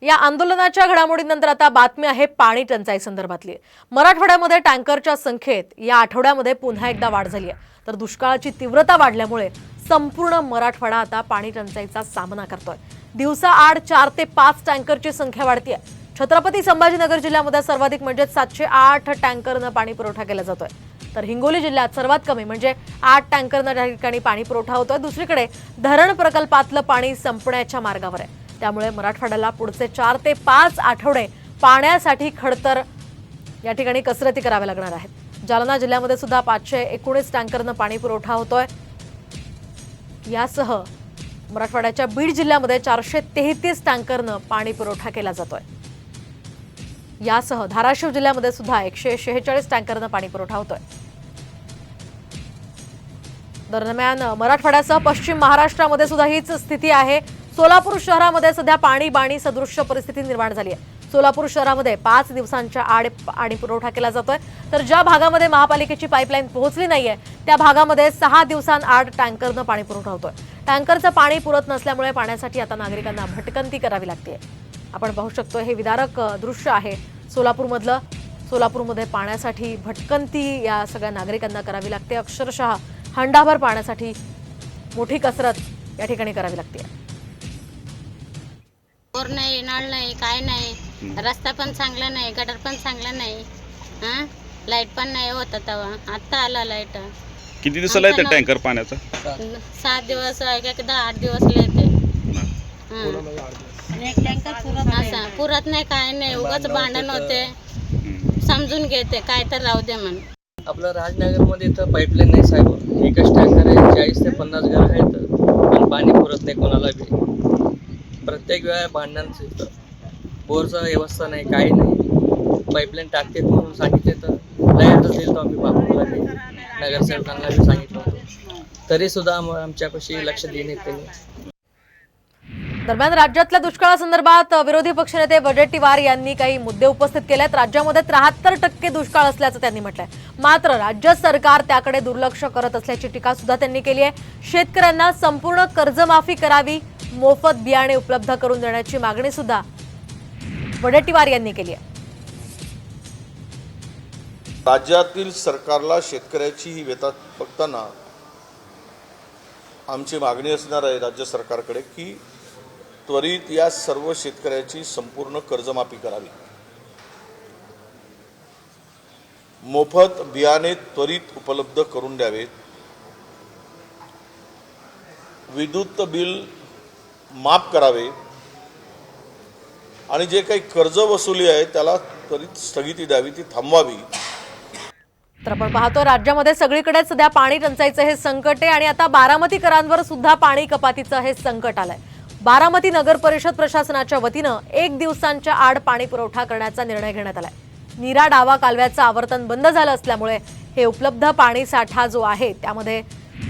या आंदोलनाच्या घडामोडीनंतर आता बातमी आहे पाणी टंचाई संदर्भातली। मराठवाड्यामध्ये टँकरच्या संख्येत या आठवड्यामध्ये पुन्हा एकदा वाढ झाली आहे। तर दुष्काळाची तीव्रता वाढल्यामुळे संपूर्ण मराठवाडा आता पाणी टंचाईचा सामना करतोय। दिवसा आड 4 ते 5 टँकरची संख्या वाढतीये। छत्रपती संभाजीनगर जिल्ह्यामध्ये सर्वाधिक म्हणजे 708 टँकरनं पाणी पुरवठा केला जातोय। तर हिंगोली जिल्ह्यात सर्वात कमी म्हणजे 8 टँकरनं त्या ठिकाणी पाणी पुरवठा होतोय। दुसरीकडे धरण प्रकल्पातलं पाणी संपण्याच्या मार्गावर आहे। त्यामुळे मराठवाड्याला पुढचे 4 ते 5 आठवडे पाण्यासाठी खडतर या ठिकाणी कसरती कराव्या लागणार आहेत। जालना जिल्ह्यामध्ये सुद्धा 519 टँकरनं पाणी पुरवठा होतोय। यासह मराठवाड्याच्या बीड जिल्ह्यामध्ये 433 टँकरनं पाणी पुरवठा केला जातोय। यासह धाराशिव जिल्ह्यामध्ये सुद्धा 146 टँकरनं पाणी पुरवठा होतोय। दरम्यान मराठवाड्यासह पश्चिम महाराष्ट्रामध्ये सुद्धा हीच स्थिती आहे। सोलापूर शहरामध्ये सध्या पाणी सदृश्य परिस्थिती निर्माण झाली आहे। सोलापूर शहरामध्ये 5 दिवसांच्या आड पाणी पुरवठा केला जातोय। तर ज्या भागामध्ये महापालिकेची पाईपलाईन पोहोचली नाहीये त्या भागामध्ये 6 दिवसांआड टँकरनं पाणी पुरवठा होतोय। टँकरचं पाणी पुरत नसल्यामुळे पाण्यासाठी आता नागरिकांना भटकंती करावी लागते। आपण पाहू शकतो हे विदारक दृश्य आहे सोलापूरमधलं। सोलापूरमध्ये पाण्यासाठी भटकंती या सगळ्या नागरिकांना करावी लागते। अक्षरशः हंडाभर पाण्यासाठी मोठी कसरत या ठिकाणी करावी लागते। बोर नाही, नळ नाही, काय नाही, रस्ता पण चांगला नाही, गटर पण चांगला नाही, लाईट पण नाही होता तेव्हा। आता आला लाईट। किती दिवसाला येते टँकर पाण्याचा? 7 दिवस, एकदा 8 दिवस येते। असं पुरत नाही, काय नाही, उगाच भांडण होते। समजून घेते काय तर राहू दे म्हणून। आपलं राजनगरमध्ये तर पाईपलाईन नाही साहेब। एकच टँकर आहे, 40 ते 50 घर आहेत, पण पाणी पुरत नाही कोणाला बी। प्रत्येक वेळा भांडणांचं इथं बोरचा व्यवस्था नाही, काही नाही। पाईपलाईन टाकते म्हणून सांगितले तर लय ॲड्रेस दिलं आम्ही बापूला बी, नगरसेवकांना बी सांगितलं होतं, तरीसुद्धा आमच्यापाशी लक्ष देणे त्यांनी। दरम्यान राज्यातल्या दुष्काळासंदर्भात विरोधी पक्षनेते वडेट्टीवार यांनी काही मुद्दे उपस्थित केलेत। राज्यामध्ये 73% दुष्काळ असल्याचं त्यांनी म्हटलंय। मात्र राज्य सरकार त्याकडे दुर्लक्ष करत असल्याची टीका सुद्धा त्यांनी केली आहे। शेतकऱ्यांना संपूर्ण कर्जमाफी करावी, मोफत बियाणे उपलब्ध करून देण्याची मागणी सुद्धा वडेट्टीवार यांनी केली आहे। राज्यातील सरकारला शेतकऱ्याची ही व्यथा बघताना आमची मागणी असणार आहे राज्य सरकारकडे की त्वरित या सर्व शेतकऱ्याची संपूर्ण कर्जमाफी करावी, मोफत बियाणे त्वरित उपलब्ध करून द्यावेत, विद्युत बिल माफ करावे आणि जे काही कर्ज वसुली आहे त्याला त्वरित स्थगिती द्यावी, ती थांबवावी। तर आपण पाहतो राज्यामध्ये सगळीकडे सध्या पाणी टंचाईचं हे संकट आहे आणि आता बारामतीकरांवर सुद्धा पाणी कपातीचं हे संकट आलंय। बारामती नगर परिषद प्रशासनाच्या वतीनं 1 दिवसांच्या आड पाणी पुरवठा करण्याचा निर्णय घेण्यात आलाय। नीरा डावा कालव्याचं आवर्तन बंद झालं असल्यामुळे हे उपलब्ध पाणी साठा जो आहे त्यामध्ये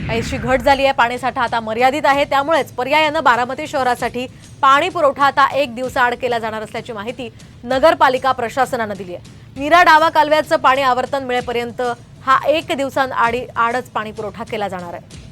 काहीशी घट झाली आहे। पाणी साठा आता मर्यादित आहे, त्यामुळेच पर्यायानं बारामती शहरासाठी पाणी पुरवठा आता 1 दिवसाआड केला जाणार असल्याची माहिती नगरपालिका प्रशासनानं दिली आहे। नीरा डावा कालव्याचं पाणी आवर्तन मिळेपर्यंत हा 1 दिवसांआडच पाणी पुरवठा केला जाणार आहे।